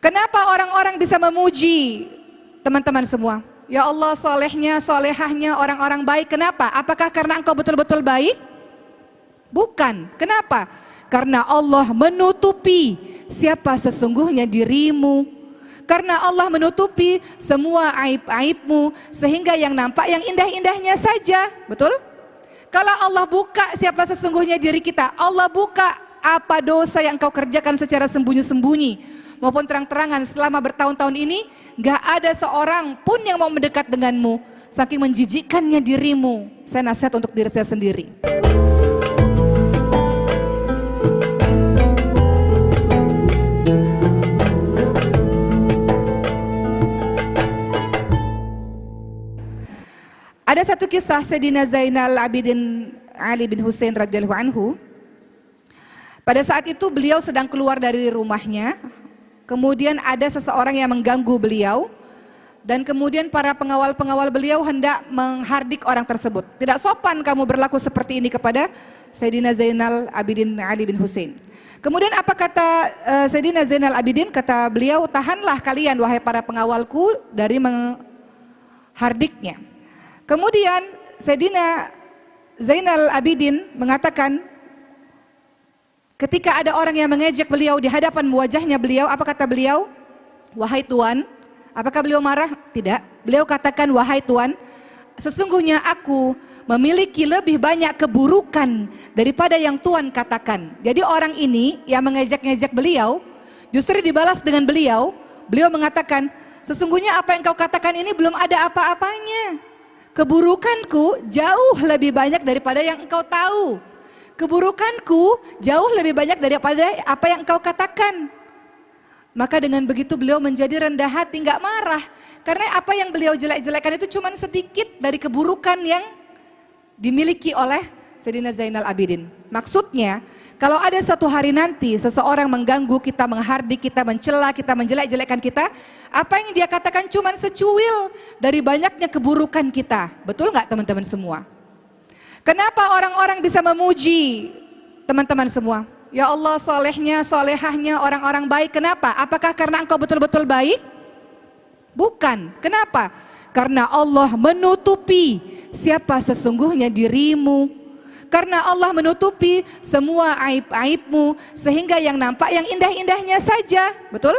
Kenapa orang-orang bisa memuji teman-teman semua? Ya Allah, solehnya, solehahnya orang-orang baik. Kenapa? Apakah karena engkau betul-betul baik? Bukan. Kenapa? Karena Allah menutupi siapa sesungguhnya dirimu. Karena Allah menutupi semua aib-aibmu, sehingga yang nampak yang indah-indahnya saja. Betul? Kalau Allah buka siapa sesungguhnya diri kita, Allah buka apa dosa yang kau kerjakan secara sembunyi-sembunyi maupun terang-terangan selama bertahun-tahun ini, gak ada seorang pun yang mau mendekat denganmu, saking menjijikkannya dirimu. Saya nasihat untuk diri saya sendiri. Ada satu kisah Sayyidina Zainal Abidin Ali bin Husain radhiyallahu anhu. Pada saat itu beliau sedang keluar dari rumahnya. Kemudian ada seseorang yang mengganggu beliau, dan kemudian para pengawal-pengawal beliau hendak menghardik orang tersebut. Tidak sopan kamu berlaku seperti ini kepada Sayyidina Zainal Abidin Ali bin Husain. Kemudian apa kata Sayyidina Zainal Abidin? Kata beliau, tahanlah kalian wahai para pengawalku dari menghardiknya. Kemudian Sayyidina Zainal Abidin mengatakan, ketika ada orang yang mengejek beliau di hadapan wajahnya beliau, apa kata beliau? Wahai Tuan. Apakah beliau marah? Tidak. Beliau katakan, wahai Tuan, sesungguhnya aku memiliki lebih banyak keburukan daripada yang Tuan katakan. Jadi orang ini yang mengejek-ngejek beliau, justru dibalas dengan beliau. Beliau mengatakan, sesungguhnya apa yang kau katakan ini belum ada apa-apanya. Keburukanku jauh lebih banyak daripada yang engkau tahu. Keburukanku jauh lebih banyak daripada apa yang engkau katakan. Maka dengan begitu beliau menjadi rendah hati, nggak marah. Karena apa yang beliau jelek-jelekan itu cuma sedikit dari keburukan yang dimiliki oleh Sayyidina Zainal Abidin. Maksudnya, kalau ada satu hari nanti seseorang mengganggu kita, menghardik kita, mencela kita, menjelek-jelekan kita, apa yang dia katakan cuma secuil dari banyaknya keburukan kita. Betul nggak teman-teman semua? Kenapa orang-orang bisa memuji teman-teman semua? Ya Allah, solehnya, solehahnya orang-orang baik. Kenapa? Apakah karena engkau betul-betul baik? Bukan. Kenapa? Karena Allah menutupi siapa sesungguhnya dirimu. Karena Allah menutupi semua aib-aibmu, sehingga yang nampak yang indah-indahnya saja. Betul?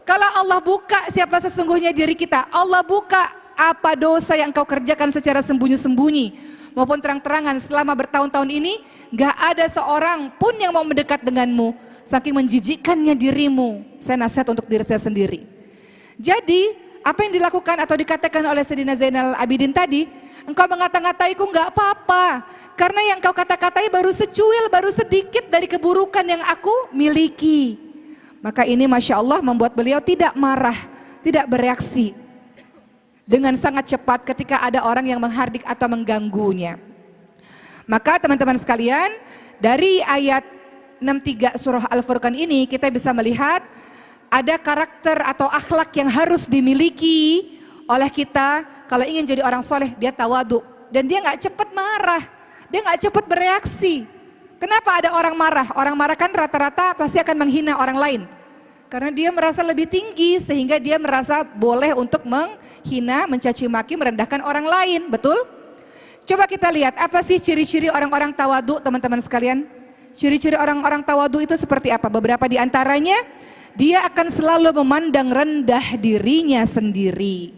Kalau Allah buka siapa sesungguhnya diri kita, Allah buka apa dosa yang kau kerjakan secara sembunyi-sembunyi maupun terang-terangan selama bertahun-tahun ini, gak ada seorang pun yang mau mendekat denganmu, saking menjijikkannya dirimu. Saya nasihat untuk diri saya sendiri. Jadi apa yang dilakukan atau dikatakan oleh Sayyidina Zainal Abidin tadi, engkau mengata-ngataiku gak apa-apa, karena yang kau kata-katai baru secuil, baru sedikit dari keburukan yang aku miliki. Maka ini Masya Allah membuat beliau tidak marah, tidak bereaksi dengan sangat cepat ketika ada orang yang menghardik atau mengganggunya. Maka teman-teman sekalian, dari ayat 63 surah Al-Furqan ini kita bisa melihat ada karakter atau akhlak yang harus dimiliki oleh kita kalau ingin jadi orang soleh. Dia tawadu dan dia nggak cepat marah, dia nggak cepat bereaksi. Kenapa ada orang marah? Orang marah kan rata-rata pasti akan menghina orang lain. Karena dia merasa lebih tinggi sehingga dia merasa boleh untuk menghina, mencaci maki, merendahkan orang lain. Betul? Coba kita lihat apa sih ciri-ciri orang-orang tawadu teman-teman sekalian. Ciri-ciri orang-orang tawadu itu seperti apa? Beberapa di antaranya, dia akan selalu memandang rendah dirinya sendiri.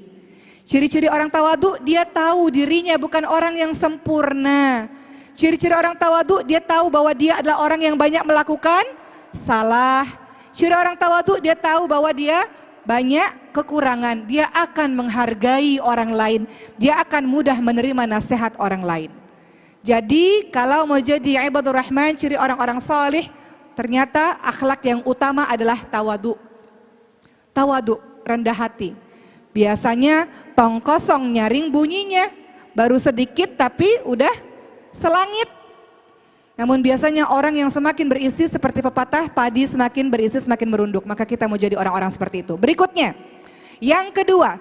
Ciri-ciri orang tawadu, dia tahu dirinya bukan orang yang sempurna. Ciri-ciri orang tawadu, dia tahu bahwa dia adalah orang yang banyak melakukan salah. Ciri orang tawadu, dia tahu bahwa dia banyak kekurangan. Dia akan menghargai orang lain. Dia akan mudah menerima nasihat orang lain. Jadi kalau mau jadi ibadur rahman, ciri orang-orang salih, ternyata akhlak yang utama adalah tawadu. Tawadu, rendah hati. Biasanya tong kosong nyaring bunyinya, baru sedikit tapi udah selangit. Namun biasanya orang yang semakin berisi seperti pepatah, padi semakin berisi semakin merunduk. Maka kita mau jadi orang-orang seperti itu. Berikutnya, yang kedua,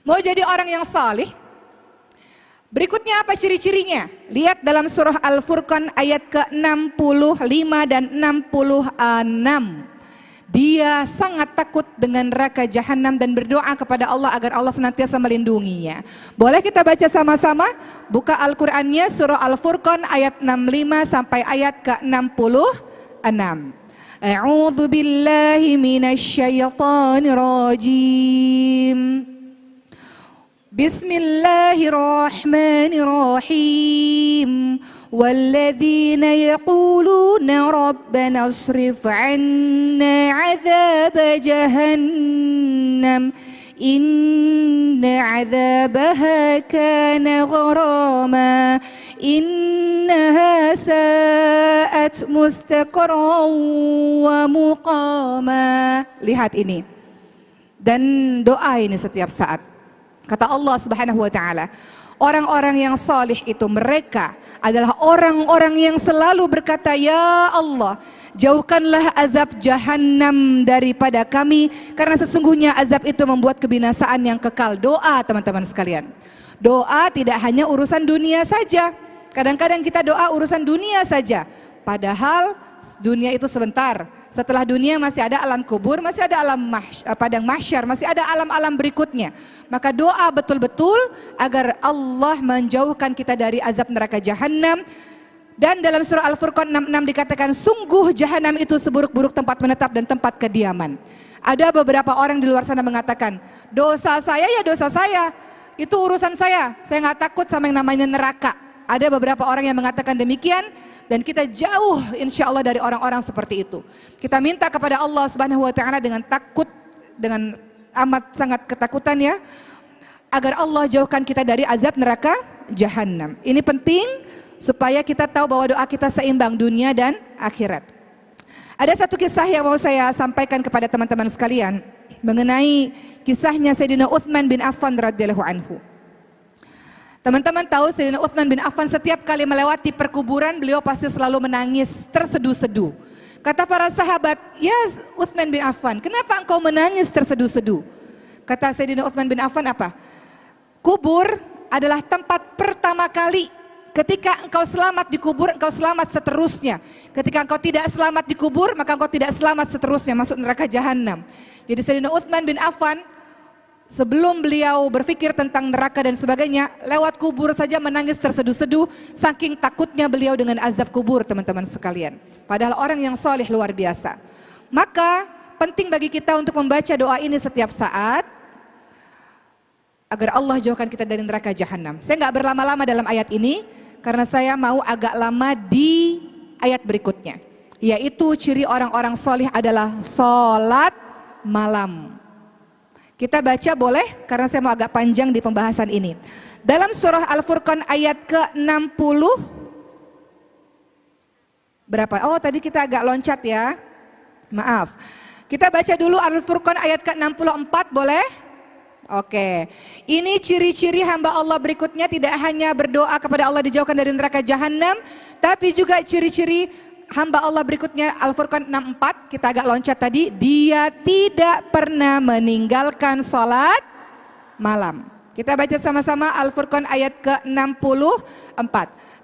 mau jadi orang yang salih. Berikutnya apa ciri-cirinya? Lihat dalam surah Al-Furqan ayat ke-65 dan 66. Dia sangat takut dengan neraka jahanam dan berdoa kepada Allah agar Allah senantiasa melindunginya. Boleh kita baca sama-sama? Buka Al-Qur'annya surah Al-Furqan ayat 65 sampai ayat ke-66. A'udzu billahi minasy syaithanir rajim. Bismillahirrahmanirrahim. والذين يقولون ربنا اصرف عنا عذاب جهنم إن عذابها كان غراما إنها ساءت مستقرا ومقاما. Lihat ini dan doa ini setiap saat. Kata Allah Subhanahu wa taala, orang-orang yang salih itu mereka adalah orang-orang yang selalu berkata, ya Allah, jauhkanlah azab jahanam daripada kami, karena sesungguhnya azab itu membuat kebinasaan yang kekal. Doa teman-teman sekalian. Doa tidak hanya urusan dunia saja. Kadang-kadang kita doa urusan dunia saja. Padahal dunia itu sebentar. Setelah dunia masih ada alam kubur, masih ada alam padang mahsyar, masih ada alam-alam berikutnya. Maka doa betul-betul agar Allah menjauhkan kita dari azab neraka jahanam. Dan dalam surah Al-Furqan 66 dikatakan, sungguh jahanam itu seburuk-buruk tempat menetap dan tempat kediaman. Ada beberapa orang di luar sana mengatakan, dosa saya ya dosa saya, itu urusan saya nggak takut sama yang namanya neraka. Ada beberapa orang yang mengatakan demikian. Dan kita jauh insya Allah dari orang-orang seperti itu. Kita minta kepada Allah Subhanahu wa taala dengan takut, dengan amat sangat ketakutan ya, agar Allah jauhkan kita dari azab neraka jahanam. Ini penting supaya kita tahu bahwa doa kita seimbang dunia dan akhirat. Ada satu kisah yang mau saya sampaikan kepada teman-teman sekalian mengenai kisahnya Sayyidina Utsman bin Affan radhiyallahu anhu. Teman-teman tahu Sayyidina Utsman bin Affan setiap kali melewati perkuburan beliau pasti selalu menangis terseduh-seduh. Kata para sahabat, ya Utsman bin Affan, kenapa engkau menangis terseduh-seduh? Kata Sayyidina Utsman bin Affan apa? Kubur adalah tempat pertama kali. Ketika engkau selamat di kubur, engkau selamat seterusnya. Ketika engkau tidak selamat di kubur, maka engkau tidak selamat seterusnya, masuk neraka jahanam. Jadi Sayyidina Utsman bin Affan sebelum beliau berpikir tentang neraka dan sebagainya, lewat kubur saja menangis terseduh-seduh, saking takutnya beliau dengan azab kubur teman-teman sekalian. Padahal orang yang saleh luar biasa. Maka penting bagi kita untuk membaca doa ini setiap saat, agar Allah jauhkan kita dari neraka jahanam. Saya nggak berlama-lama dalam ayat ini, karena saya mau agak lama di ayat berikutnya. Yaitu ciri orang-orang saleh adalah sholat malam. Kita baca boleh, karena saya mau agak panjang di pembahasan ini. Dalam surah Al-Furqan ayat ke-60, berapa? Oh tadi kita agak loncat ya, maaf. Kita baca dulu Al-Furqan ayat ke-64 boleh? Oke, ini ciri-ciri hamba Allah berikutnya tidak hanya berdoa kepada Allah dijauhkan dari neraka jahanam, tapi juga ciri-ciri hamba Allah berikutnya Al-Furqan 64, kita agak loncat tadi, dia tidak pernah meninggalkan sholat malam. Kita baca sama-sama Al-Furqan ayat ke-64.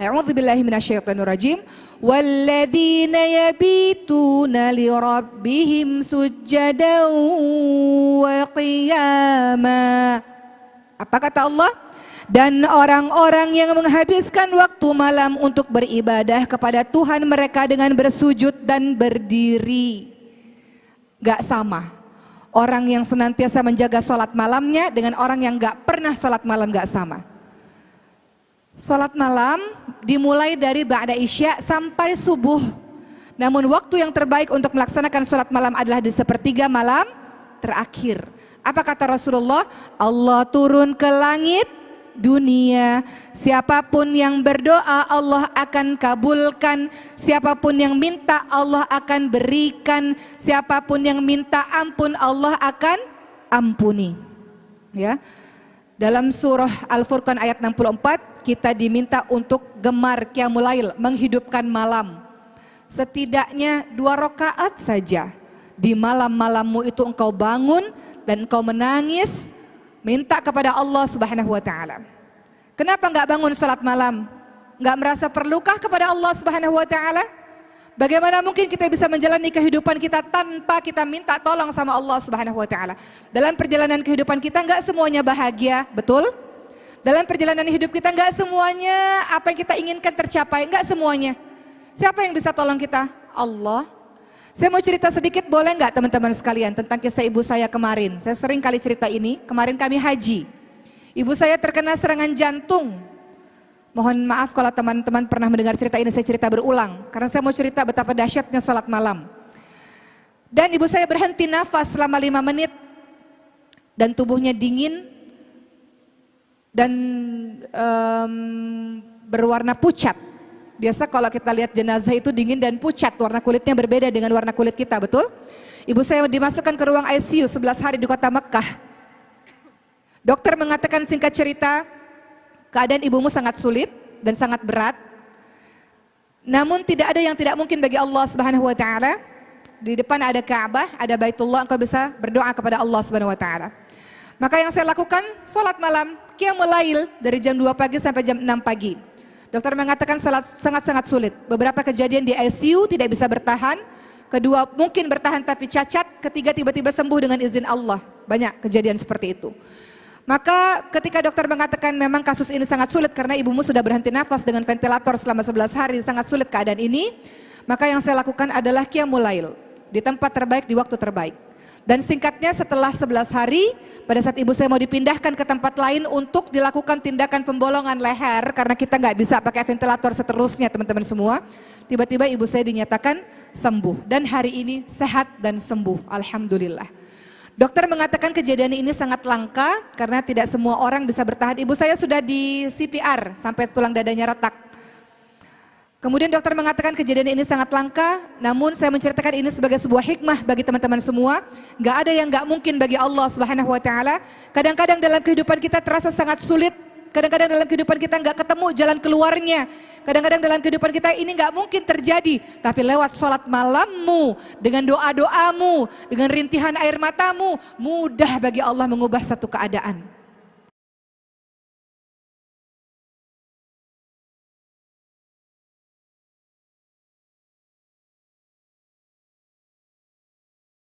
A'udzubillahi minasyaitonirrajim. Walladzina yabituna lirabbihim sujjadan wa qiyama. Apa kata Allah? Dan orang-orang yang menghabiskan waktu malam untuk beribadah kepada Tuhan mereka dengan bersujud dan berdiri. Gak sama. Orang yang senantiasa menjaga sholat malamnya dengan orang yang gak pernah sholat malam gak sama. Sholat malam dimulai dari ba'da isya sampai subuh. Namun waktu yang terbaik untuk melaksanakan sholat malam adalah di sepertiga malam terakhir. Apa kata Rasulullah? Allah turun ke langit dunia, siapapun yang berdoa Allah akan kabulkan, siapapun yang minta Allah akan berikan, siapapun yang minta ampun Allah akan ampuni. Ya. Dalam surah Al-Furqan ayat 64 kita diminta untuk gemar qiyamul lail, menghidupkan malam. Setidaknya 2 rakaat saja. Di malam-malammu itu engkau bangun dan engkau menangis, minta kepada Allah Subhanahu wa taala. Kenapa enggak bangun salat malam? Enggak merasa perlukah kepada Allah Subhanahu wa taala? Bagaimana mungkin kita bisa menjalani kehidupan kita tanpa kita minta tolong sama Allah Subhanahu wa taala? Dalam perjalanan kehidupan kita enggak semuanya bahagia, betul? Dalam perjalanan hidup kita enggak semuanya apa yang kita inginkan tercapai, enggak semuanya. Siapa yang bisa tolong kita? Allah. Saya mau cerita sedikit boleh enggak teman-teman sekalian tentang kisah ibu saya kemarin. Saya sering kali cerita ini, kemarin kami haji. Ibu saya terkena serangan jantung. Mohon maaf kalau teman-teman pernah mendengar cerita ini, saya cerita berulang. Karena saya mau cerita betapa dahsyatnya sholat malam. Dan ibu saya berhenti nafas selama 5 menit. Dan tubuhnya dingin. Dan berwarna pucat. Biasa kalau kita lihat jenazah itu dingin dan pucat. Warna kulitnya berbeda dengan warna kulit kita, betul? Ibu saya dimasukkan ke ruang ICU 11 hari di kota Mekah. Dokter mengatakan singkat cerita, keadaan ibumu sangat sulit dan sangat berat. Namun tidak ada yang tidak mungkin bagi Allah Subhanahu wa taala. Di depan ada Ka'bah, ada Baitullah, engkau bisa berdoa kepada Allah Subhanahu wa taala. Maka yang saya lakukan, salat malam, qiyamul lail dari jam 2 pagi sampai jam 6 pagi. Dokter mengatakan sangat-sangat sulit. Beberapa kejadian di ICU tidak bisa bertahan. Kedua mungkin bertahan tapi cacat. Ketiga tiba-tiba sembuh dengan izin Allah. Banyak kejadian seperti itu. Maka ketika dokter mengatakan memang kasus ini sangat sulit karena ibumu sudah berhenti nafas dengan ventilator selama 11 hari, sangat sulit keadaan ini, maka yang saya lakukan adalah qiyamul lail di tempat terbaik, di waktu terbaik. Dan singkatnya setelah 11 hari, pada saat ibu saya mau dipindahkan ke tempat lain untuk dilakukan tindakan pembolongan leher, karena kita nggak bisa pakai ventilator seterusnya teman-teman semua, tiba-tiba ibu saya dinyatakan sembuh. Dan hari ini sehat dan sembuh, alhamdulillah. Dokter mengatakan kejadian ini sangat langka karena tidak semua orang bisa bertahan. Ibu saya sudah di CPR sampai tulang dadanya retak. Kemudian dokter mengatakan kejadian ini sangat langka, namun saya menceritakan ini sebagai sebuah hikmah bagi teman-teman semua. Gak ada yang gak mungkin bagi Allah Subhanahu wa taala. Kadang-kadang dalam kehidupan kita terasa sangat sulit. Kadang-kadang dalam kehidupan kita nggak ketemu jalan keluarnya. Kadang-kadang dalam kehidupan kita ini nggak mungkin terjadi. Tapi lewat sholat malammu, dengan doa-doamu, dengan rintihan air matamu, mudah bagi Allah mengubah satu keadaan.